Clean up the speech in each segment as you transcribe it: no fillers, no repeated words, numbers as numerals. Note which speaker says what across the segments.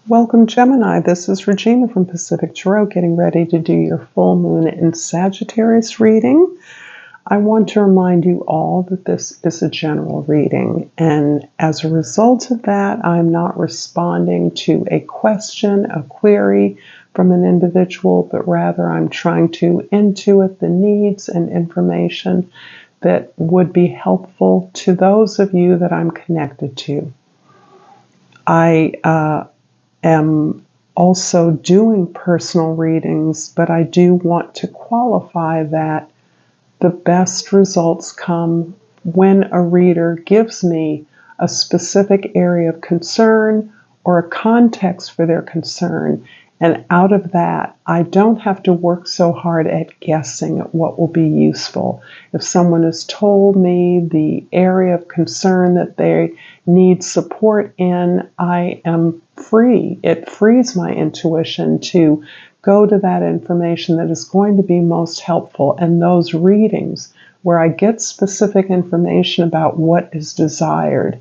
Speaker 1: Welcome, Gemini. This is Regina from Pacific Tarot, getting ready to do your full moon in Sagittarius reading. I want to remind you all that this is a general reading, and as a result of that, I'm not responding to a question, a query from an individual, but rather I'm trying to intuit the needs and information that would be helpful to those of you that I'm connected to. I am also doing personal readings, but I do want to qualify that the best results come when a reader gives me a specific area of concern or a context for their concern. And out of that, I don't have to work so hard at guessing at what will be useful. If someone has told me the area of concern that they need support in, I am free. It frees my intuition to go to that information that is going to be most helpful. And those readings where I get specific information about what is desired,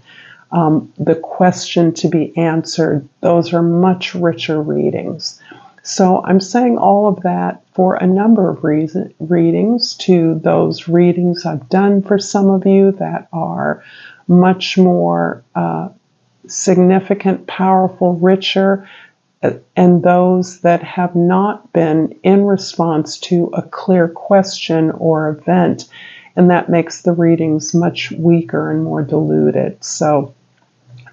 Speaker 1: the question to be answered, those are much richer readings. So I'm saying all of that for a number of readings, to those readings I've done for some of you that are much more significant, powerful, richer, and those that have not been in response to a clear question or event, and that makes the readings much weaker and more diluted. So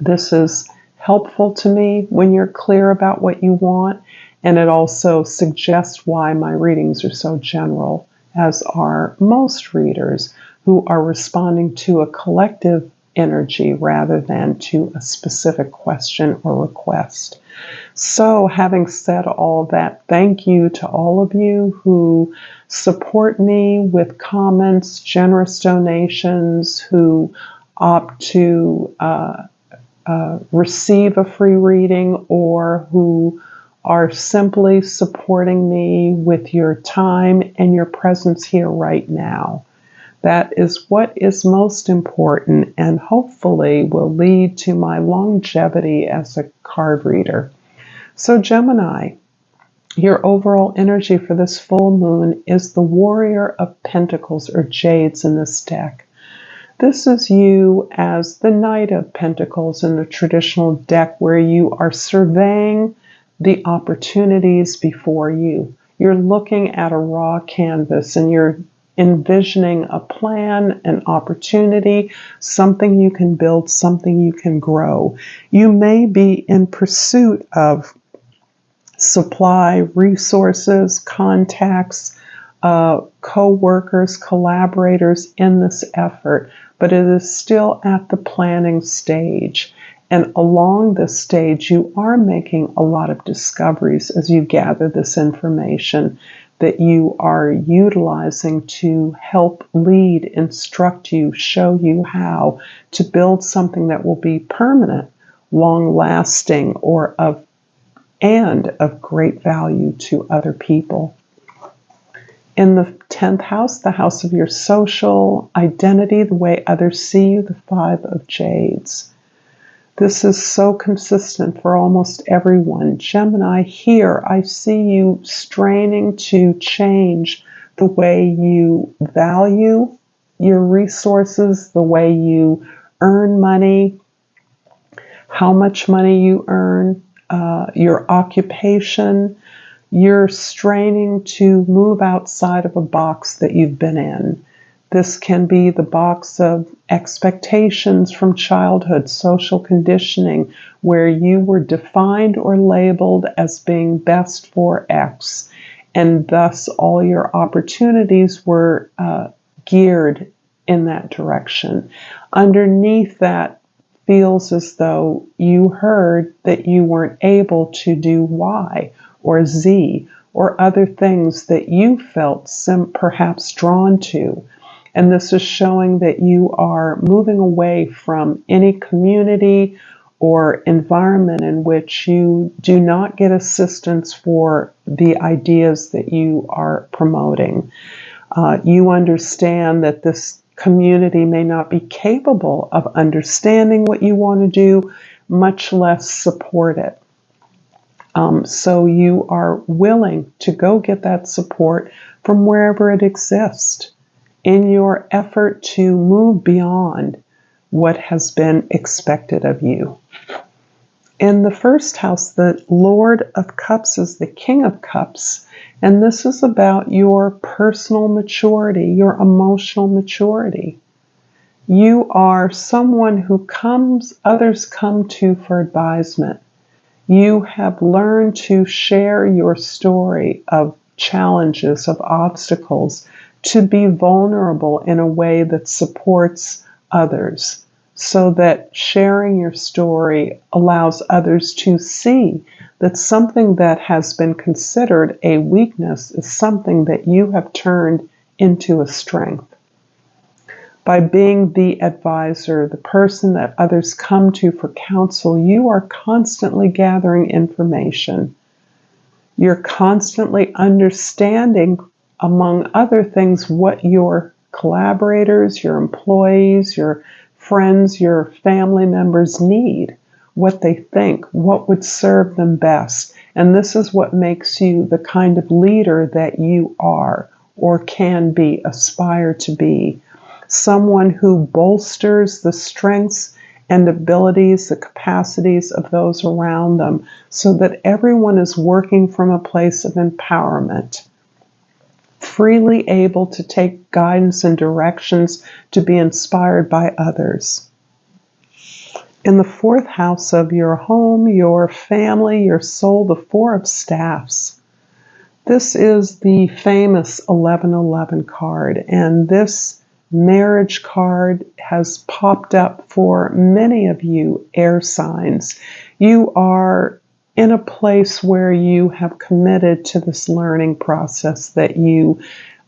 Speaker 1: this is helpful to me when you're clear about what you want, and it also suggests why my readings are so general, as are most readers who are responding to a collective energy rather than to a specific question or request. So, having said all that, thank you to all of you who support me with comments, generous donations, who opt to receive a free reading, or who are simply supporting me with your time and your presence here right now. That is what is most important, and hopefully will lead to my longevity as a card reader. So Gemini, your overall energy for this full moon is the Warrior of Pentacles, or Jades in this deck. This is you as the Knight of Pentacles in the traditional deck, where you are surveying the opportunities before you. You're looking at a raw canvas and you're envisioning a plan, an opportunity, something you can build, something you can grow. You may be in pursuit of supply, resources, contacts, co-workers, collaborators in this effort, but it is still at the planning stage. And along this stage, you are making a lot of discoveries as you gather this information that you are utilizing to help lead, instruct you, show you how to build something that will be permanent, long-lasting, or of great value to other people. In the 10th house, the house of your social identity, the way others see you, the 5 of Jades. This is so consistent for almost everyone. Gemini, here I see you straining to change the way you value your resources, the way you earn money, how much money you earn, your occupation. You're straining to move outside of a box that you've been in. This can be the box of expectations from childhood, social conditioning, where you were defined or labeled as being best for X, and thus all your opportunities were geared in that direction. Underneath that feels as though you heard that you weren't able to do Y or Z or other things that you felt perhaps drawn to. And this is showing that you are moving away from any community or environment in which you do not get assistance for the ideas that you are promoting. You understand that this community may not be capable of understanding what you want to do, much less support it. So you are willing to go get that support from wherever it exists in your effort to move beyond what has been expected of you. In the first house, the Lord of Cups is the King of Cups, and this is about your personal maturity, your emotional maturity. You are someone who others come to for advisement. You have learned to share your story of challenges, of obstacles, to be vulnerable in a way that supports others, so that sharing your story allows others to see that something that has been considered a weakness is something that you have turned into a strength. By being the advisor, the person that others come to for counsel, you are constantly gathering information. You're constantly understanding, among other things, what your collaborators, your employees, your friends, your family members need, what they think, what would serve them best. And this is what makes you the kind of leader that you are or can be, aspire to be. Someone who bolsters the strengths and abilities, the capacities of those around them, so that everyone is working from a place of empowerment, freely able to take guidance and directions to be inspired by others. In the fourth house of your home, your family, your soul, the Four of Staffs. This is the famous 1111 card, and this marriage card has popped up for many of you air signs. You are in a place where you have committed to this learning process that you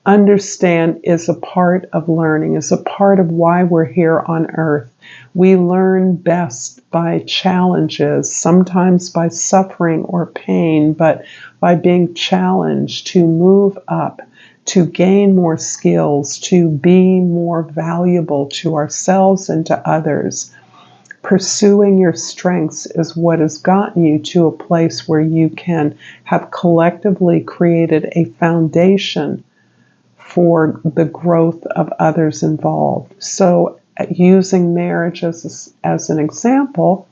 Speaker 1: understand is a part of learning, is a part of why we're here on earth. We learn best by challenges, sometimes by suffering or pain, but by being challenged to move up, to gain more skills, to be more valuable to ourselves and to others. Pursuing your strengths is what has gotten you to a place where you can have collectively created a foundation for the growth of others involved. So, using marriage as an example,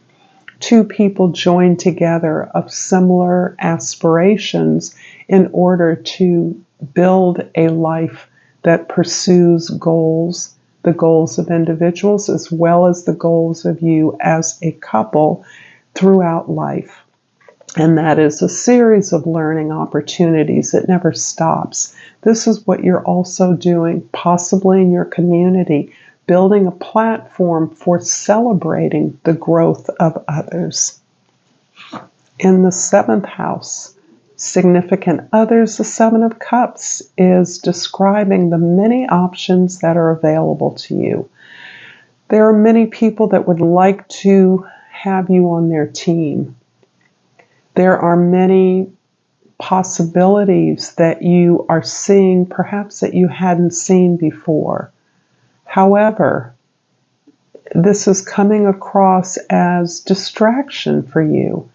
Speaker 1: two people join together of similar aspirations in order to build a life that pursues goals, the goals of individuals as well as the goals of you as a couple throughout life. And that is a series of learning opportunities. It never stops. This is what you're also doing, possibly in your community, building a platform for celebrating the growth of others. In the seventh house, significant others, the Seven of Cups is describing the many options that are available to you. There are many people that would like to have you on their team. There are many possibilities that you are seeing, perhaps that you hadn't seen before. However, this is coming across as distraction for you,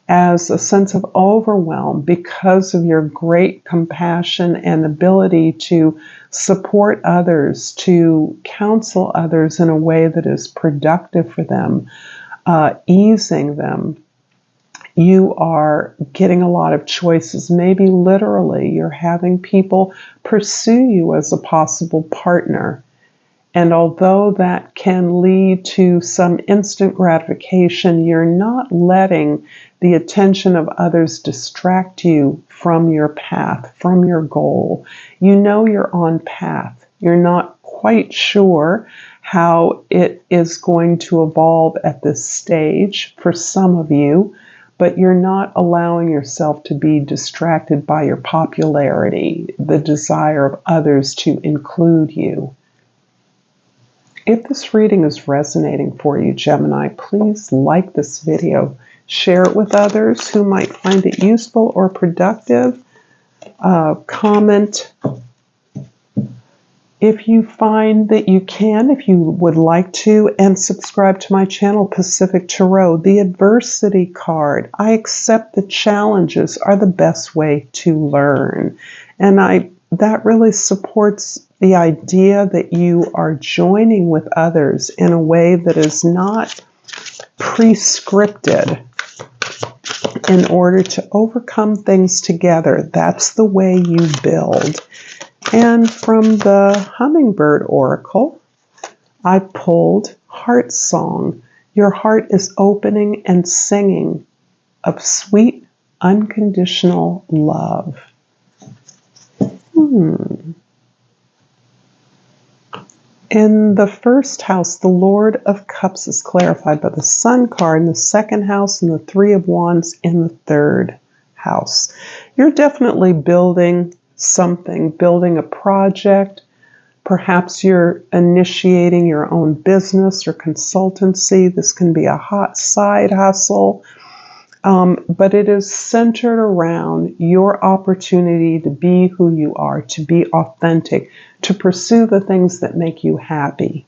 Speaker 1: as a sense of overwhelm because of your great compassion and ability to support others, to counsel others in a way that is productive for them, easing them. You are getting a lot of choices. Maybe literally you're having people pursue you as a possible partner. And although that can lead to some instant gratification, you're not letting the attention of others distract you from your path, from your goal. You know you're on path. You're not quite sure how it is going to evolve at this stage for some of you, but you're not allowing yourself to be distracted by your popularity, the desire of others to include you. If this reading is resonating for you, Gemini, please like this video. Share it with others who might find it useful or productive. Comment If you find that you can, if you would like to, and subscribe to my channel, Pacific Tarot, the adversity card, I accept the challenges are the best way to learn. And that really supports the idea that you are joining with others in a way that is not prescripted in order to overcome things together. That's the way you build. And from the Hummingbird Oracle, I pulled Heart Song. Your heart is opening and singing of sweet, unconditional love. In the first house, the Lord of Cups is clarified by the Sun card in the second house and the Three of Wands in the third house. You're definitely building something, building a project. Perhaps you're initiating your own business or consultancy. This can be a hot side hustle. But it is centered around your opportunity to be who you are, to be authentic, to pursue the things that make you happy,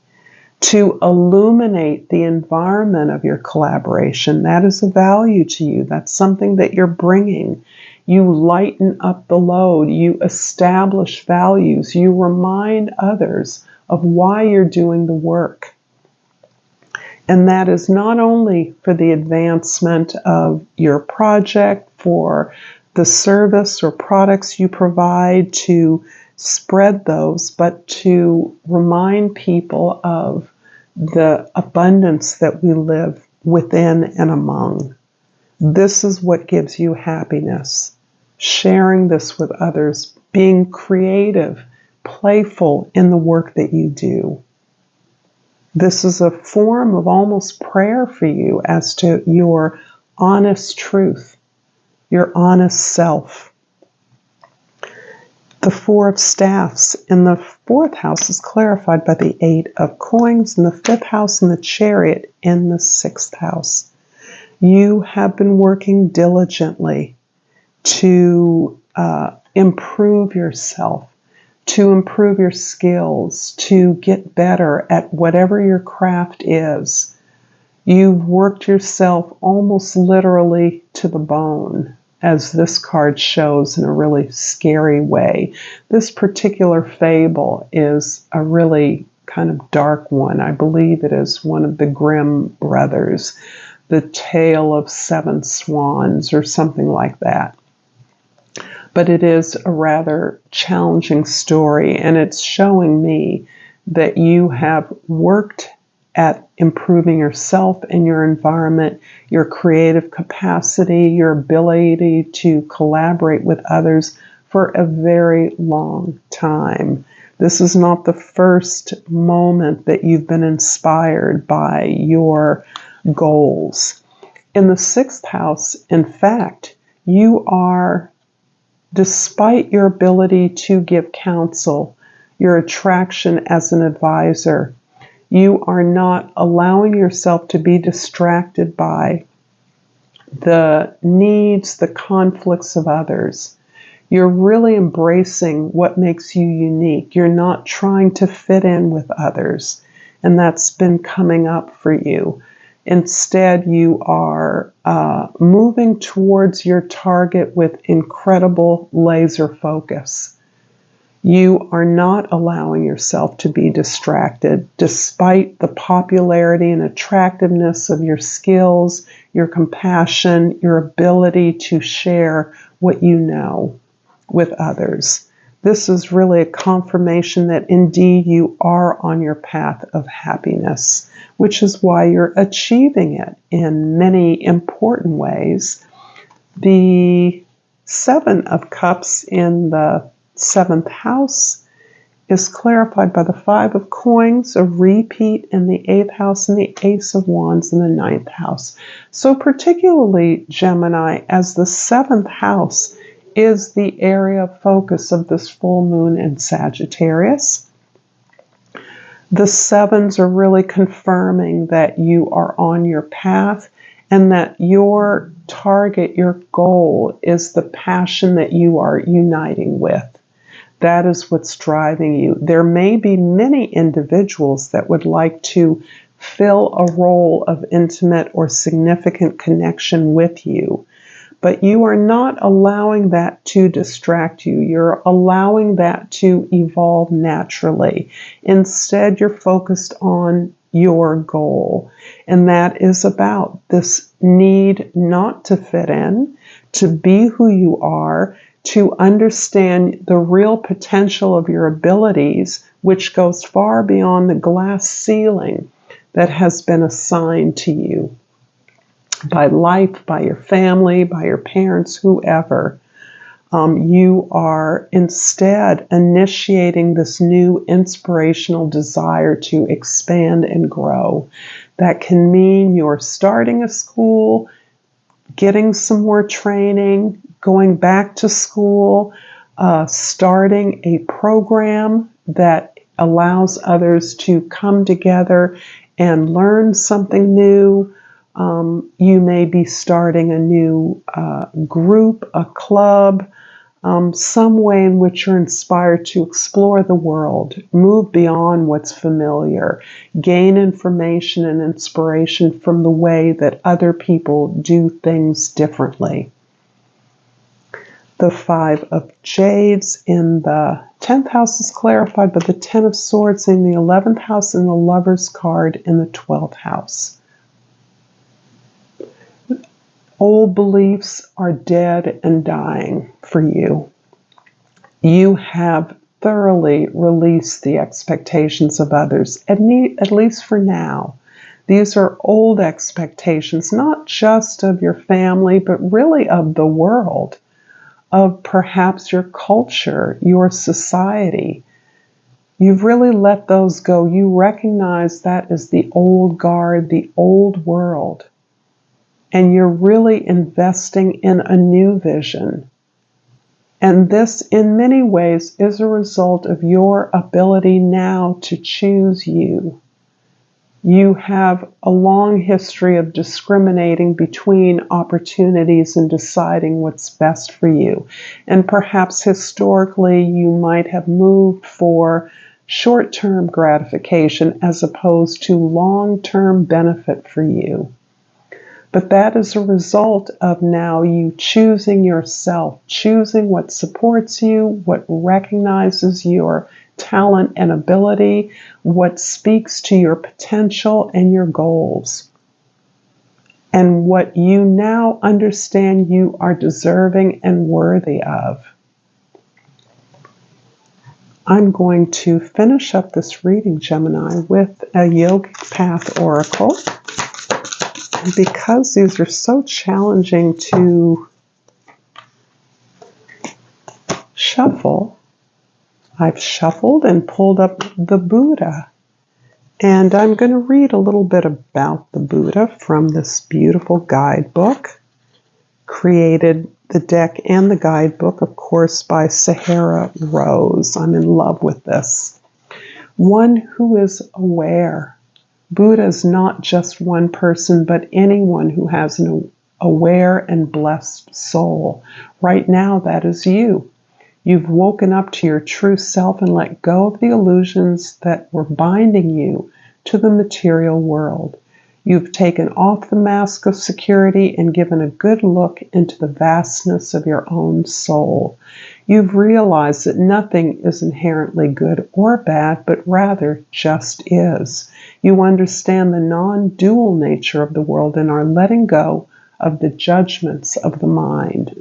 Speaker 1: to illuminate the environment of your collaboration. That is a value to you. That's something that you're bringing. You lighten up the load. You establish values. You remind others of why you're doing the work. And that is not only for the advancement of your project, for the service or products you provide, to spread those, but to remind people of the abundance that we live within and among. This is what gives you happiness. Sharing this with others, being creative, playful in the work that you do. This is a form of almost prayer for you as to your honest truth, your honest self. The Four of Staffs in the fourth house is clarified by the Eight of Coins in the fifth house and the Chariot in the sixth house. You have been working diligently to improve yourself, to improve your skills, to get better at whatever your craft is. You've worked yourself almost literally to the bone, as this card shows in a really scary way. This particular fable is a really kind of dark one. I believe it is one of the Grimm brothers, The Tale of Seven Swans or something like that. But it is a rather challenging story, and it's showing me that you have worked at improving yourself and your environment, your creative capacity, your ability to collaborate with others for a very long time. This is not the first moment that you've been inspired by your goals. In the sixth house, in fact, you are, despite your ability to give counsel, your attraction as an advisor, you are not allowing yourself to be distracted by the needs, the conflicts of others. You're really embracing what makes you unique. You're not trying to fit in with others, and that's been coming up for you. Instead, you are moving towards your target with incredible laser focus. You are not allowing yourself to be distracted despite the popularity and attractiveness of your skills, your compassion, your ability to share what you know with others. This is really a confirmation that indeed you are on your path of happiness, which is why you're achieving it in many important ways. The Seven of Cups in the seventh house is clarified by the Five of Coins, a repeat in the eighth house, and the Ace of Wands in the ninth house. So particularly, Gemini, as the seventh house is the area of focus of this full moon in Sagittarius. The sevens are really confirming that you are on your path and that your target, your goal, is the passion that you are uniting with. That is what's driving you. There may be many individuals that would like to fill a role of intimate or significant connection with you, but you are not allowing that to distract you. You're allowing that to evolve naturally. Instead, you're focused on your goal, and that is about this need not to fit in, to be who you are, to understand the real potential of your abilities, which goes far beyond the glass ceiling that has been assigned to you by life, by your family, by your parents, whoever. You are instead initiating this new inspirational desire to expand and grow. That can mean you're starting a school, getting some more training, going back to school, starting a program that allows others to come together and learn something new. You may be starting a new group, a club, some way in which you're inspired to explore the world, move beyond what's familiar, gain information and inspiration from the way that other people do things differently. The 5 of Jades in the 10th house is clarified by the 10 of Swords in the 11th house and the Lover's card in the 12th house. Old beliefs are dead and dying for you. You have thoroughly released the expectations of others, at least for now. These are old expectations, not just of your family, but really of the world, of perhaps your culture, your society. You've really let those go. You recognize that is the old guard, the old world. And you're really investing in a new vision. And this, in many ways, is a result of your ability now to choose you. You have a long history of discriminating between opportunities and deciding what's best for you. And perhaps historically, you might have moved for short-term gratification as opposed to long-term benefit for you. But that is a result of now you choosing yourself, choosing what supports you, what recognizes your talent and ability, what speaks to your potential and your goals, and what you now understand you are deserving and worthy of. I'm going to finish up this reading, Gemini, with a Yogic Path Oracle. And because these are so challenging to shuffle, I've shuffled and pulled up the Buddha. And I'm going to read a little bit about the Buddha from this beautiful guidebook. Created the deck and the guidebook, of course, by Sahara Rose. I'm in love with this. One who is aware. Buddha is not just one person, but anyone who has an aware and blessed soul. Right now, that is you. You've woken up to your true self and let go of the illusions that were binding you to the material world. You've taken off the mask of security and given a good look into the vastness of your own soul. You've realized that nothing is inherently good or bad, but rather just is. You understand the non-dual nature of the world and are letting go of the judgments of the mind.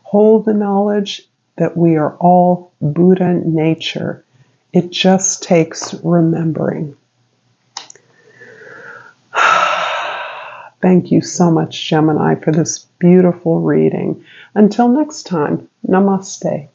Speaker 1: Hold the knowledge that we are all Buddha nature. It just takes remembering. Thank you so much, Gemini, for this beautiful reading. Until next time, namaste.